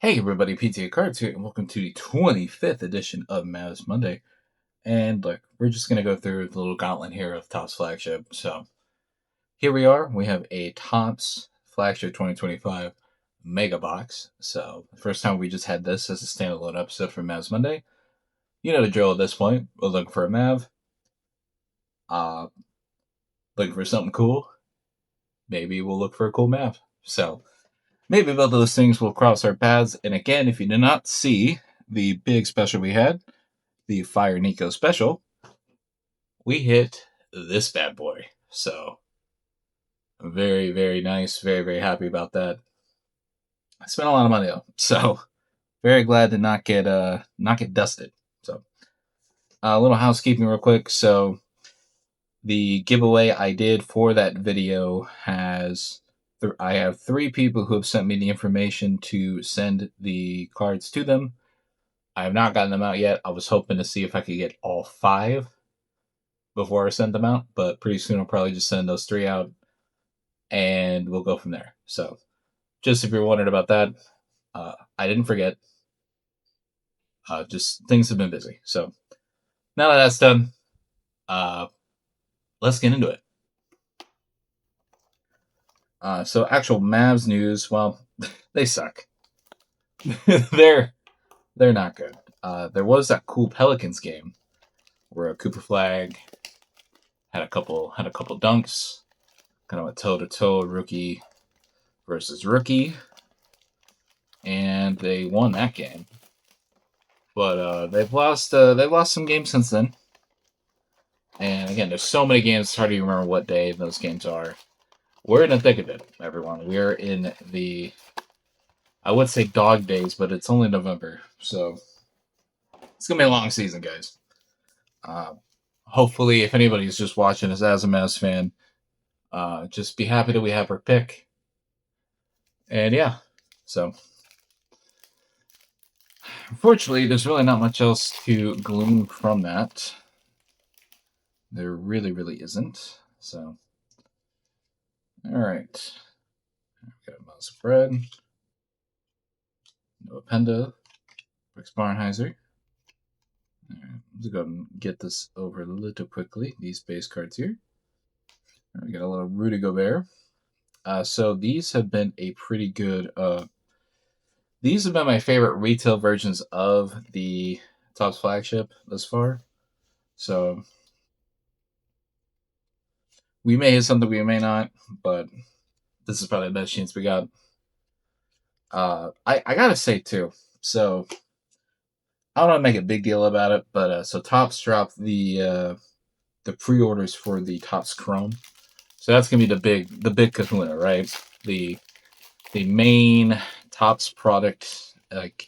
Hey everybody, PTA Cards here, and welcome to the 25th edition of Mavs Monday. And look, we're just going to go through the little gauntlet here of Topps Flagship. So here we are. We have a Topps Flagship 2025 Mega Box. So the first time we just had this as a standalone episode for Mavs Monday. You know the drill at this point. We're looking for a Mav. Looking for something cool. Maybe we'll look for a cool Mav. So maybe both of those things will cross our paths. And again, if you did not see the big special we had, the Fire Nico special, we hit this bad boy. So very, very nice. Very, very happy about that. I spent a lot of money though, so very glad to not get dusted. So a little housekeeping real quick. So the giveaway I did for that video has I have 3 people who have sent me the information to send the cards to them. I have not gotten them out yet. I was hoping to see if I could get all 5 before I send them out, but pretty soon I'll probably just send those 3 out and we'll go from there. So just if you're wondering about that, I didn't forget. Just things have been busy. So now that that's done, let's get into it. So actual Mavs news, well, they suck. they're not good. There was that cool Pelicans game where Cooper Flag had a couple dunks, kind of a toe-to-toe rookie versus rookie, and they won that game. But they've lost some games since then. And again, there's so many games, it's hard to remember what day those games are. We're in the thick of it, everyone. We're in the, I would say dog days, but it's only November. So it's going to be a long season, guys. Hopefully, if anybody's just watching us as a Mavs fan, just be happy that we have our pick. And yeah, so unfortunately, there's really not much else to glean from that. There really, really isn't. So, all right. Got a mouse of bread. No Penda. Rex Barnheiser. All right, let's go and get this over a little quickly. These base cards here. We got a little Rudy Gobert. So these have been a pretty good. These have been my favorite retail versions of the Topps Flagship thus far. So we may hit something, we may not, but this is probably the best chance we got. I gotta say too. So I don't want to make a big deal about it, but so Topps dropped the pre-orders for the Topps Chrome. So that's gonna be the big kahuna, right? The main Topps product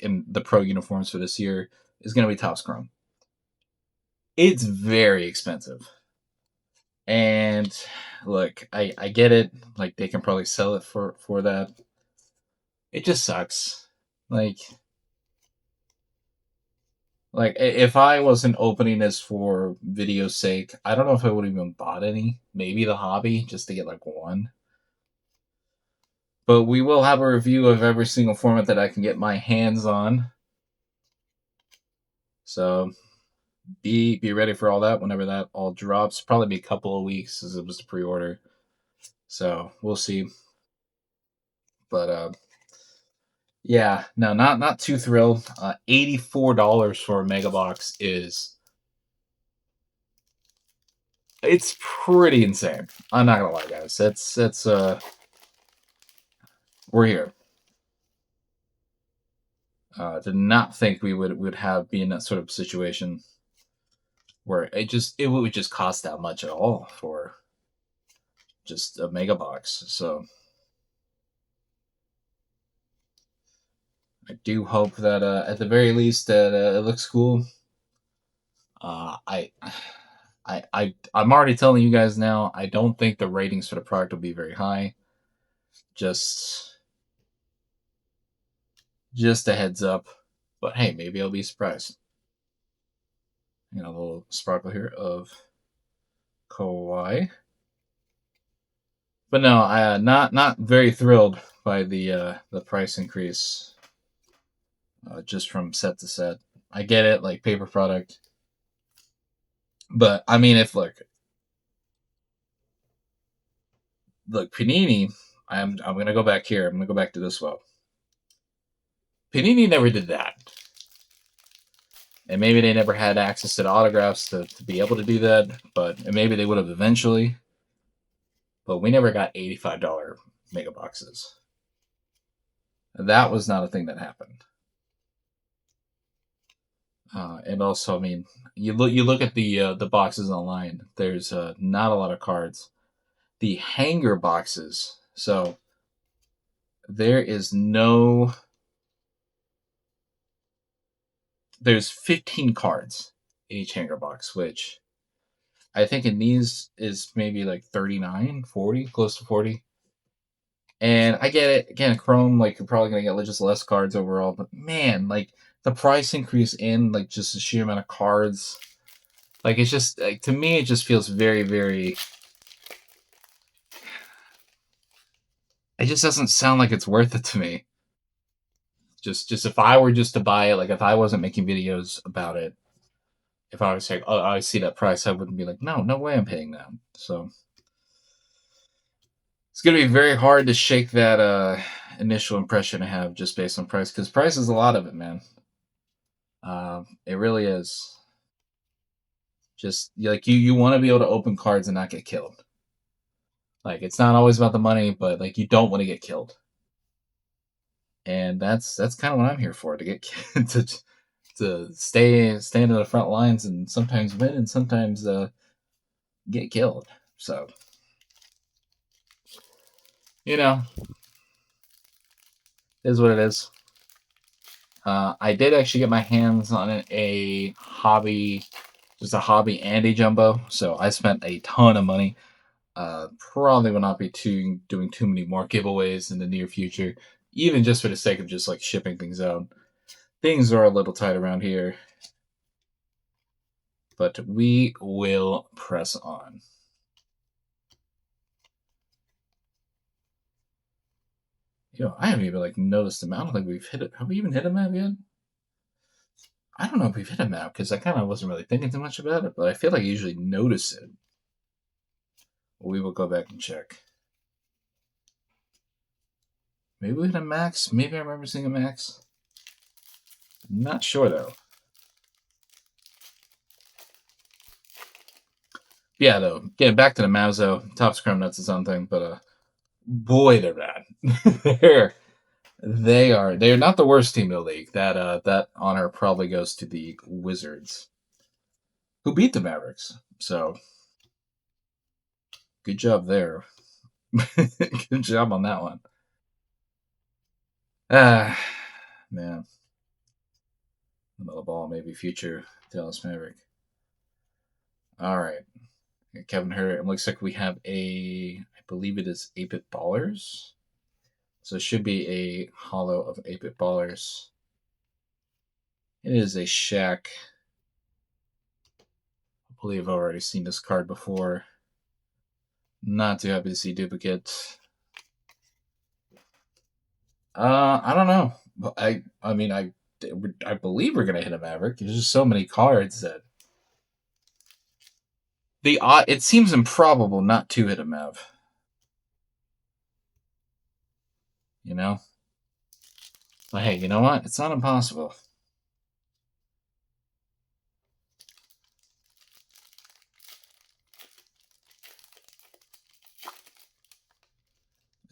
in the pro uniforms for this year is gonna be Topps Chrome. It's very expensive. And look, I get it. Like they can probably sell it for that. It just sucks. Like if I wasn't opening this for video's sake, I don't know if I would have even bought any. Maybe the hobby just to get like one. But we will have a review of every single format that I can get my hands on. So be ready for all that whenever that all drops. Probably be a couple of weeks as it was a pre-order. So we'll see. But yeah, no, not too thrilled. $84 for a mega box it's pretty insane. I'm not gonna lie, guys. That's we're here. Did not think we would be in that sort of situation where it would just cost that much at all for just a mega box. So I do hope that at the very least that it looks cool. I'm already telling you guys now, I don't think the ratings for the product will be very high. Just a heads up. But hey, maybe I'll be surprised. You know, a little sparkle here of Kawhi. But no, I not very thrilled by the price increase just from set to set. I get it, like paper product, but I mean, if look Panini, I'm gonna go back here. I'm gonna go back to this well. Panini never did that, and maybe they never had access to the autographs to be able to do that. But maybe they would have eventually. But we never got $85 mega boxes. That was not a thing that happened. And also, I mean, you look at the boxes online. There's not a lot of cards. The hanger boxes. So there is no. There's 15 cards in each hanger box, which I think in these is maybe like 39, 40, close to 40. And I get it. Again, Chrome, like, you're probably going to get just less cards overall. But man, like, the price increase in, like, just the sheer amount of cards. Like, it's just, like, to me, it just feels very, very. It just doesn't sound like it's worth it to me. Just if I were just to buy it, like, if I wasn't making videos about it, if I was like, oh, I see that price, I wouldn't be like, no way I'm paying that. So it's gonna be very hard to shake that initial impression I have just based on price, because price is a lot of it, man. It really is. Just like you want to be able to open cards and not get killed. Like, it's not always about the money, but like, you don't want to get killed, and that's kind of what I'm here for, to get to stand in the front lines and sometimes win and sometimes get killed. So you know, it is what it is. I did actually get my hands on a hobby, just a hobby and a jumbo. So I spent a ton of money. Probably will not be doing too many more giveaways in the near future, even just for the sake of just like shipping things out. Things are a little tight around here, but we will press on. I haven't even like noticed them. I don't think we've hit it. Have we even hit a map yet? I don't know if we've hit a map because I kind of wasn't really thinking too much about it, but I feel like I usually notice it. We will go back and check. Maybe we hit a max. Maybe I remember seeing a max. Not sure though. Yeah, though. Getting back to the Mavs though, Topps Chrome Nuts is something, but boy, they're bad. They're not the worst team in the league. That honor probably goes to the Wizards, who beat the Mavericks. So good job there. Good job on that one. Ah, man. Another ball, maybe future Dallas Maverick. All right. Kevin Herter. It looks like we have I believe it is 8-Bit Ballers. So it should be a hollow of 8-Bit Ballers. It is a Shaq. I believe I've already seen this card before. Not too happy to see duplicate. I don't know. I mean, I believe we're gonna hit a Maverick. There's just so many cards that it seems improbable not to hit a Mav. But hey, you know what? It's not impossible.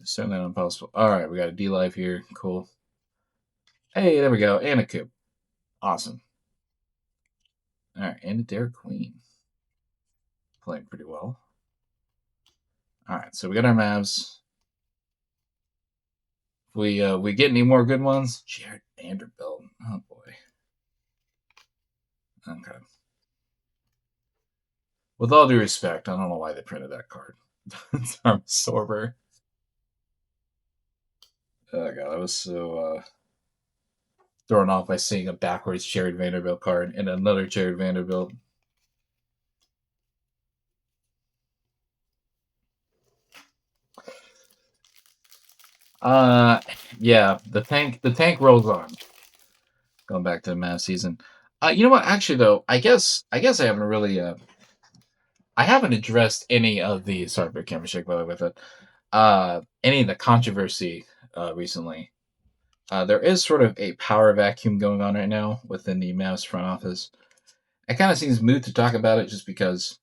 It's certainly not impossible. All right, we got a D Live here. Cool. Hey, there we go. And a Coop. Awesome. All right, and a Derek Queen. Playing pretty well. All right, so we got our Mavs. We get any more good ones? Jared Vanderbilt. Oh boy. Okay. With all due respect, I don't know why they printed that card. It's Sorber. Oh god, I was so thrown off by seeing a backwards Jared Vanderbilt card and another Jared Vanderbilt. Yeah, the tank rolls on. Going back to the Mavs season. You know what? Actually, though, I guess I haven't really I haven't addressed any of the sorry for camera shake by the way with it. Any of the controversy recently. There is sort of a power vacuum going on right now within the Mavs front office. It kind of seems moot to talk about it just because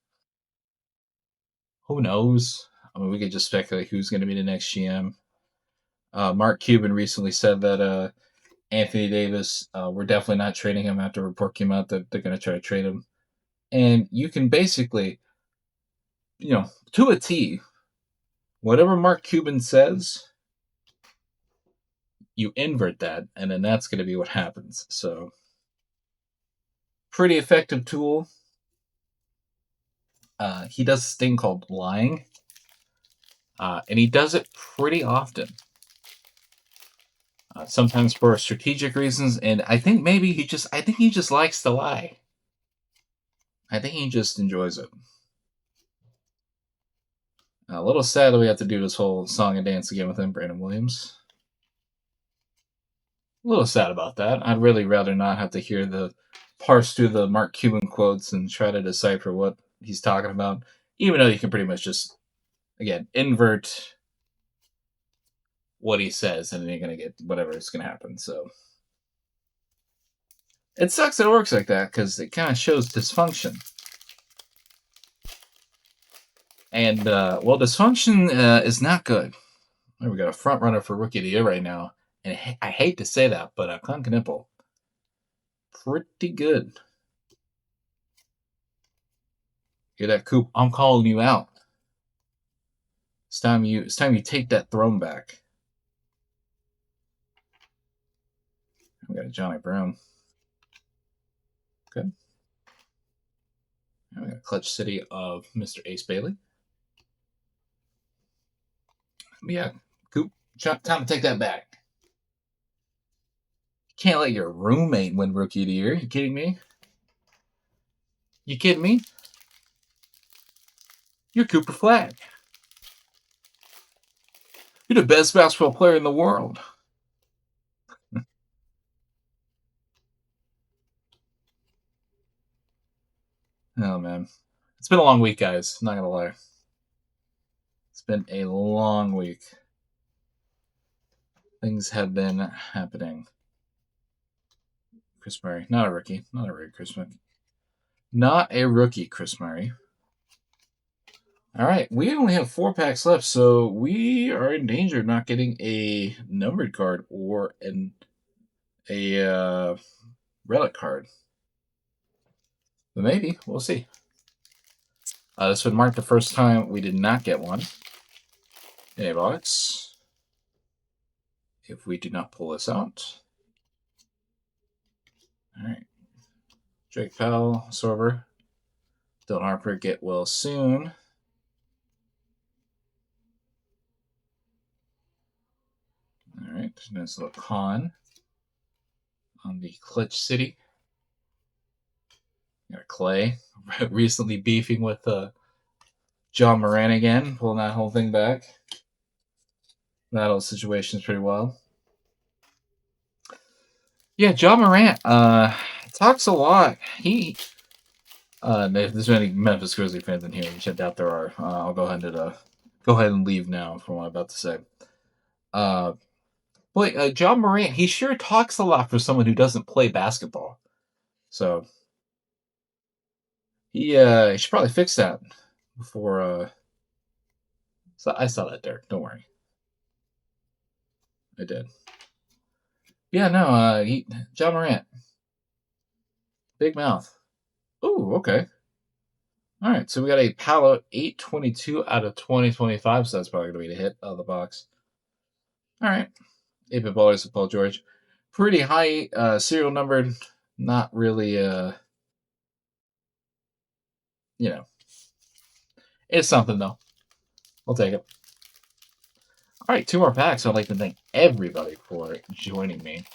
who knows? I mean, we could just speculate who's going to be the next GM. Mark Cuban recently said that Anthony Davis, we're definitely not trading him after a report came out that they're going to try to trade him. And you can basically, to a T, whatever Mark Cuban says, you invert that, and then that's going to be what happens. So, pretty effective tool. He does this thing called lying, and he does it pretty often. Sometimes for strategic reasons, and I think maybe I think he just likes to lie. I think he just enjoys it. A little sad that we have to do this whole song and dance again with him, Brandon Williams. A little sad about that. I'd really rather not have to hear the parse through the Mark Cuban quotes and try to decipher what he's talking about, even though you can pretty much just, again, invert what he says and then you're going to get whatever is going to happen. So it sucks that it works like that because it kind of shows dysfunction. And, dysfunction is not good. We got a front runner for Rookie of the Year right now. And I hate to say that, but Clint Knipple, pretty good. Hear that, Coop? I'm calling you out. It's time you take that throne back. We got a Johnny Brown. Good. And we got a Clutch City of Mr. Ace Bailey. Yeah, Coop, time to take that back. Can't let your roommate win Rookie of the Year. You kidding me? You kidding me? You're Cooper Flag. You're the best basketball player in the world. Oh, man. It's been a long week, guys. Not going to lie. It's been a long week. Things have been happening. Chris Murray. Not a rookie. Not a rookie, Chris Murray. Not a rookie, Chris Murray. All right. We only have 4 packs left, so we are in danger of not getting a numbered card or a relic card. But maybe. We'll see. This would mark the first time we did not get one in a box. If we do not pull this out. All right. Drake Powell, Sorber. Dylan Harper, get well soon. All right. Nice little con on the Clutch City. Got Clay recently beefing with John Moran again, pulling that whole thing back. That whole situation is pretty wild. Yeah, John Morant talks a lot. If there's any Memphis Grizzly fans in here, which I doubt there are, I'll go ahead and leave now from what I'm about to say. But John Morant, he sure talks a lot for someone who doesn't play basketball. So he should probably fix that before. So I saw that, Derek. Don't worry. I did. Yeah, no. John Morant, big mouth. Ooh, okay. All right, so we got a Palo 822 out of 2025, so that's probably going to be the hit of the box. All right. 8-bit ballers of Paul George. Pretty high serial numbered. Not really, it's something, though. We'll take it. All right, 2 more packs. I'd like to thank everybody for joining me.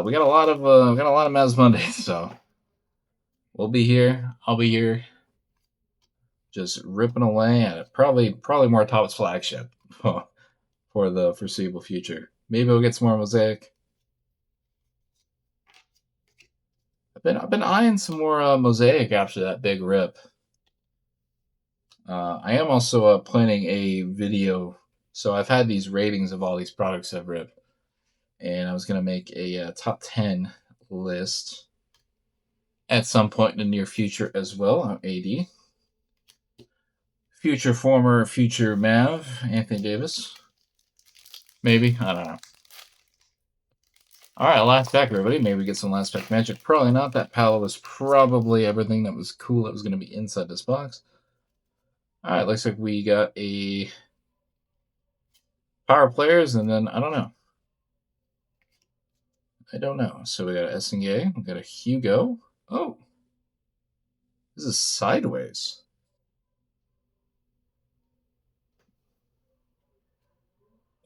We got a lot of Mavs Mondays, so we'll be here. I'll be here. Just ripping away at probably more Topps Flagship for the foreseeable future. Maybe we'll get some more Mosaic. I've been eyeing some more Mosaic after that big rip. I am also planning a video. So I've had these ratings of all these products I've ripped, and I was gonna make a top 10 list at some point in the near future as well. AD, future Mav, Anthony Davis, maybe, I don't know. All right, last pack, everybody. Maybe we get some last pack magic. Probably not. That pal was probably everything that was cool that was going to be inside this box. All right, looks like we got a power players, and then I don't know. So we got a SNA, we got a Hugo. Oh, this is sideways.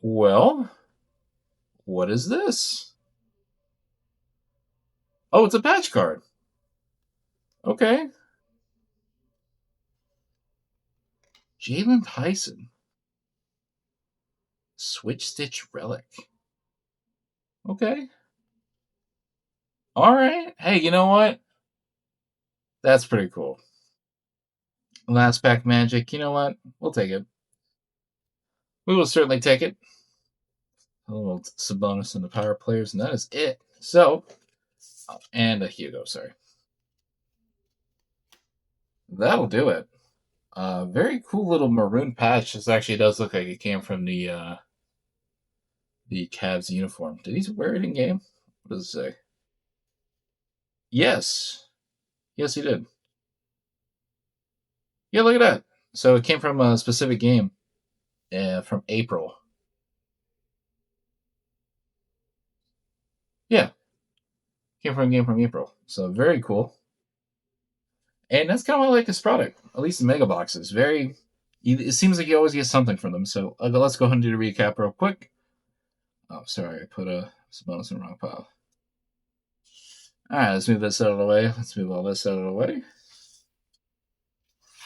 Well, what is this? Oh, it's a patch card. Okay. Jalen Tyson. Switch Stitch Relic. Okay. All right. Hey, you know what? That's pretty cool. Last pack magic. You know what? We'll take it. We will certainly take it. A little Sabonis in the power players, and that is it. So, and a Hugo, sorry. That'll do it. Very cool little maroon patch. This actually does look like it came from the Cavs uniform. Did he wear it in game? What does it say? Yes. Yes, he did. Yeah, look at that. So it came from a specific game from April. Yeah. Came from a game from April. So very cool. And that's kind of why I like this product, at least the mega boxes. It seems like you always get something from them. So let's go ahead and do the recap real quick. Oh, sorry, I put a bonus in the wrong pile. All right, let's move this out of the way. Let's move all this out of the way.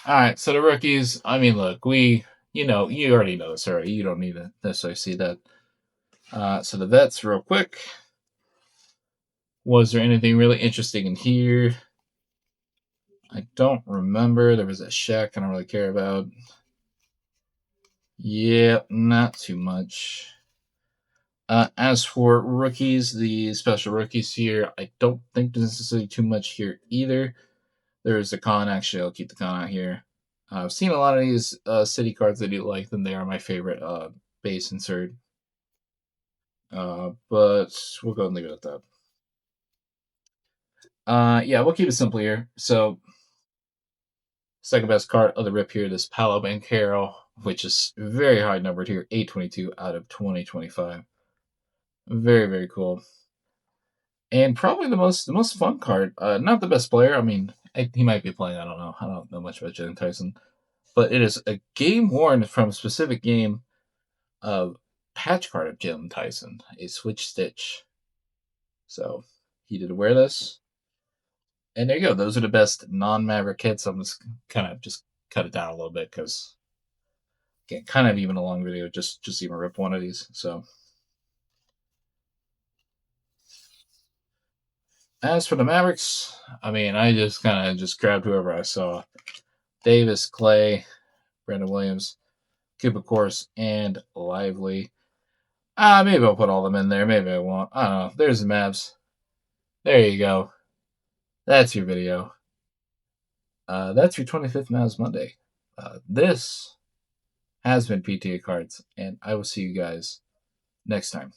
All right, so the rookies. I mean, look, you already know this already. You don't need to necessarily see that. So the vets, real quick. Was there anything really interesting in here? I don't remember. There was a Shaq I don't really care about. Yeah, not too much. As for rookies, the special rookies here, I don't think there's necessarily too much here either. There's a con. Actually, I'll keep the con out here. I've seen a lot of these city cards. I do like them. They are my favorite base insert. But we'll go and leave it at that. Yeah, we'll keep it simple here. So, second best card of the rip here, this Paolo Banchero, which is very high numbered here, 822 out of 2025. Very, very cool. And probably the most fun card. Not the best player. I mean, he might be playing. I don't know. I don't know much about Jalen Tyson, but it is a game worn from a specific game of patch card of Jalen Tyson, a switch stitch. So he did wear this, and there you go. Those are the best non-Maverick hits. I'm just kind of just cut it down a little bit because again, kind of even a long video. Just even rip one of these. So. As for the Mavericks, I mean, I just kind of just grabbed whoever I saw. Davis, Clay, Brandon Williams, Cooper Course, and Lively. Maybe I'll put all them in there. Maybe I won't. I don't know. There's the Mavs. There you go. That's your video. That's your 25th Mavs Monday. This has been PTA Cards, and I will see you guys next time.